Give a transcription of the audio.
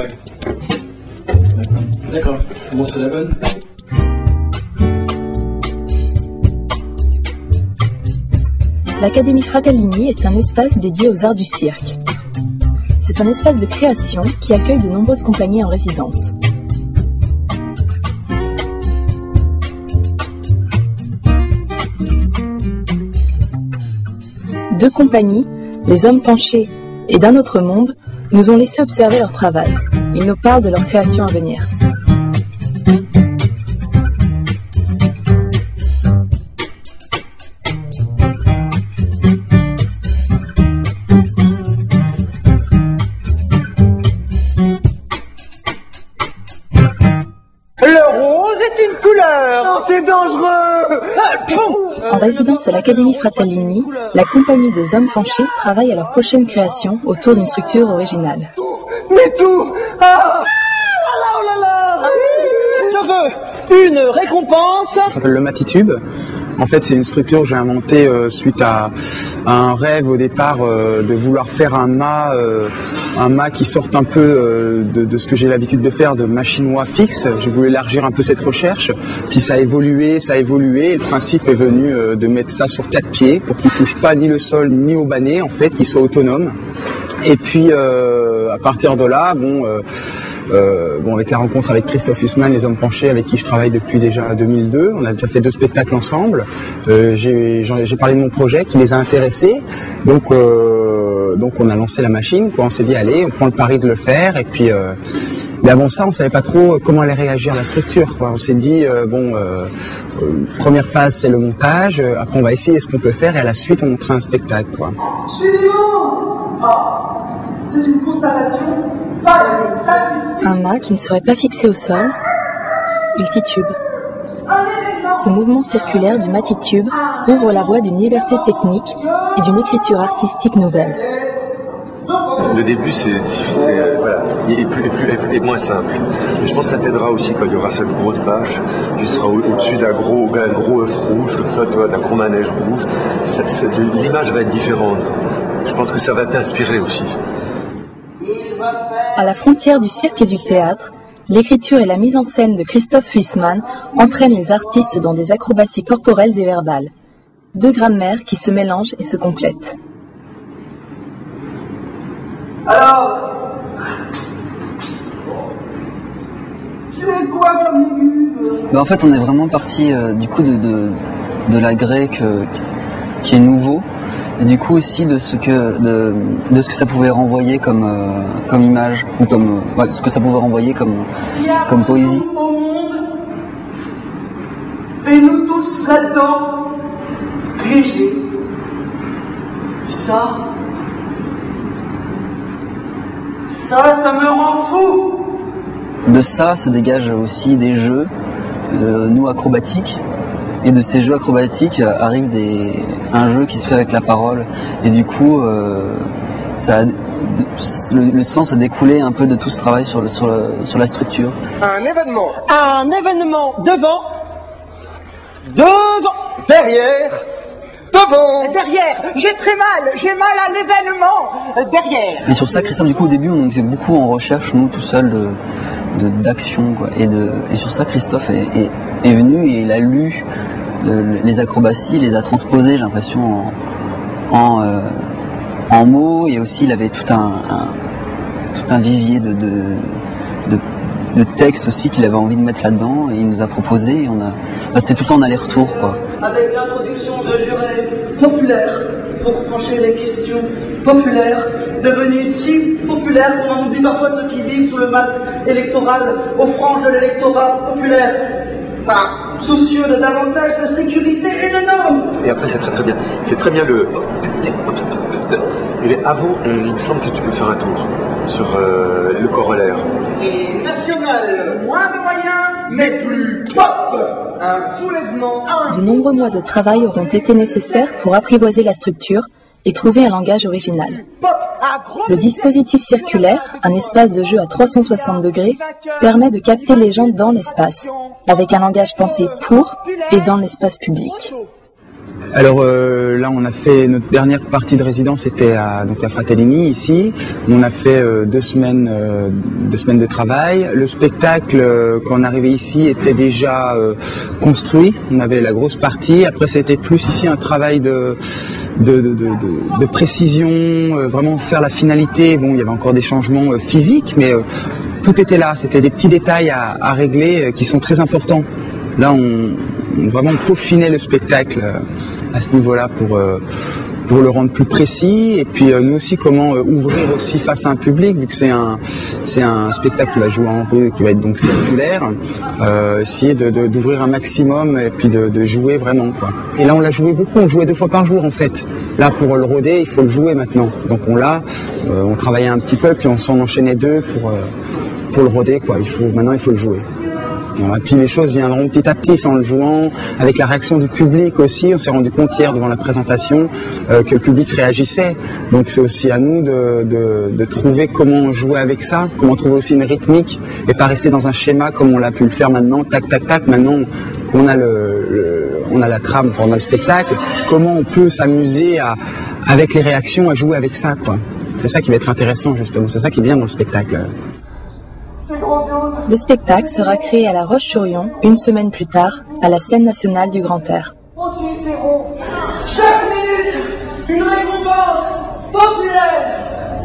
Ouais. D'accord. Bon, c'est la bonne. L'Académie Fratellini est un espace dédié aux arts du cirque. C'est un espace de création qui accueille de nombreuses compagnies en résidence. Deux compagnies, les Hommes Penchés et D'un Autre Monde, nous ont laissé observer leur travail. Ils nous parlent de leur création à venir. C'est dangereux! En résidence à l'Académie Fratellini, la compagnie des Hommes Penchés travaille à leur prochaine création autour d'une structure originale. Mais tout! Ah! Oh là là! Je veux une récompense! Ça s'appelle le Matitube. En fait, c'est une structure que j'ai inventée suite à un rêve au départ de vouloir faire un mât qui sorte un peu de ce que j'ai l'habitude de faire, de mât chinois fixe. J'ai voulu élargir un peu cette recherche. Puis ça a évolué. Et le principe est venu de mettre ça sur 4 pieds pour qu'il touche pas ni le sol ni au banné, en fait, qu'il soit autonome. Et puis à partir de là, avec la rencontre avec Christophe Hussmann, les Hommes Penchés, avec qui je travaille depuis déjà 2002, on a déjà fait 2 spectacles ensemble. J'ai parlé de mon projet qui les a intéressés, donc on a lancé la machine, quoi. On s'est dit allez, on prend le pari de le faire, et puis mais avant ça, on savait pas trop comment allait réagir la structure, quoi. On s'est dit première phase c'est le montage, après on va essayer ce qu'on peut faire, et à la suite on montrera un spectacle, quoi. Suivant! Ah, c'est une constatation. Un mât qui ne serait pas fixé au sol, il titube. Ce mouvement circulaire du matitube ouvre la voie d'une liberté technique et d'une écriture artistique nouvelle. Le début, est moins simple. Mais je pense que ça t'aidera aussi quand il y aura cette grosse bâche. Tu seras au-dessus d'un gros œuf rouge, comme ça, d'un gros manège rouge. L'image va être différente. Je pense que ça va t'inspirer aussi. À la frontière du cirque et du théâtre, l'écriture et la mise en scène de Christophe Huissmann entraînent les artistes dans des acrobaties corporelles et verbales. 2 grammaires qui se mélangent et se complètent. Alors, tu es quoi comme légume? En fait, on est vraiment parti du coup de la grecque qui est nouveau. Et du coup aussi de ce que ça pouvait renvoyer comme image, ou ce que ça pouvait renvoyer comme poésie. Au monde, et nous tous là-dedans, grigés. Ça me rend fou. De ça se dégagent aussi des jeux, nous acrobatiques. Et de ces jeux acrobatiques arrive un jeu qui se fait avec la parole. Et du coup, le sens a découlé un peu de tout ce travail sur la structure. Un événement devant, derrière, j'ai très mal, j'ai mal à l'événement, derrière. Et sur ça, Christophe, du coup, au début, on était beaucoup en recherche, nous, tout seul, d'action, quoi. Et sur ça, Christophe est venu et il a lu les acrobaties, les a transposées, j'ai l'impression, en mots, et aussi il avait tout un vivier de textes aussi qu'il avait envie de mettre là-dedans, et il nous a proposé, c'était tout le temps en aller-retour, quoi. Avec l'introduction de jurés populaires pour trancher les questions populaires, devenues si populaires qu'on en oublie parfois ceux qui vivent sous le masque électoral, aux franges de l'électorat populaire, soucieux de davantage de sécurité et de normes. Et après, c'est très bien. C'est très bien Et avant, il me semble que tu peux faire un tour sur le corollaire. Et national, moins de moyens, mais plus pop. Un soulèvement. De nombreux mois de travail auront été nécessaires pour apprivoiser la structure et trouver un langage original. Le dispositif circulaire, un espace de jeu à 360 degrés, permet de capter les gens dans l'espace, avec un langage pensé pour et dans l'espace public. Alors là, on a fait notre dernière partie de résidence, c'était à Fratellini ici. On a fait 2 semaines de travail. Le spectacle, quand on est arrivé ici, était déjà construit. On avait la grosse partie. Après, c'était plus ici un travail de précision, vraiment faire la finalité. Bon, il y avait encore des changements physiques, mais tout était là. C'était des petits détails à régler qui sont très importants. Là, on vraiment peaufinait le spectacle à ce niveau-là pour le rendre plus précis. Et puis nous aussi, comment ouvrir aussi face à un public, vu que c'est un spectacle qui va jouer en rue, qui va être donc circulaire. Essayer d'ouvrir un maximum et puis de jouer vraiment, quoi. Et là, on l'a joué beaucoup. On jouait 2 fois par jour en fait. Là, pour le roder, il faut le jouer maintenant. Donc on travaillait un petit peu, puis on s'en enchaînait 2 pour le roder, quoi. Maintenant, il faut le jouer. Et puis les choses viendront petit à petit en le jouant, avec la réaction du public aussi. On s'est rendu compte hier devant la présentation que le public réagissait. Donc c'est aussi à nous de trouver comment jouer avec ça, comment trouver aussi une rythmique et pas rester dans un schéma comme on l'a pu le faire maintenant, tac tac tac. Maintenant qu'on a on a la trame, on a le spectacle, comment on peut s'amuser avec les réactions à jouer avec ça, quoi. C'est ça qui va être intéressant justement, c'est ça qui est bien dans le spectacle. Le spectacle sera créé à La Roche-sur-Yon 1 semaine plus tard, à la scène nationale du Grand Air. Chaque minute, une récompense populaire.